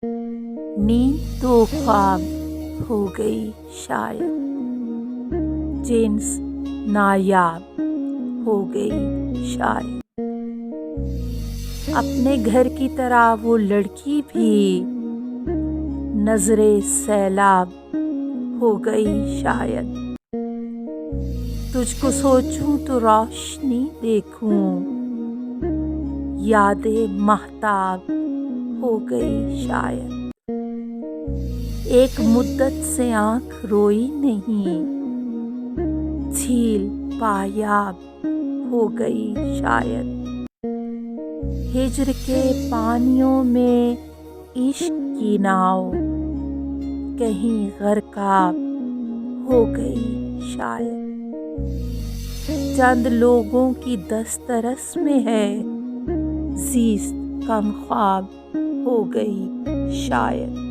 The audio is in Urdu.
نیند تو خواب ہو گئی شاید، جنس نایاب ہو گئی شاید، اپنے گھر کی طرح وہ لڑکی بھی نظر سیلاب ہو گئی شاید، تجھ کو سوچوں تو روشنی دیکھوں، یاد مہتاب ہو گئی شاید، ایک مدت سے آنکھ روئی نہیں، جھیل پایاب ہو گئی شاید، ہجر کے پانیوں میں عشق کی ناؤ کہیں غرقاب ہو گئی شاید، چند لوگوں کی دسترس میں ہے زیست کم خواب ہو گئی شاید۔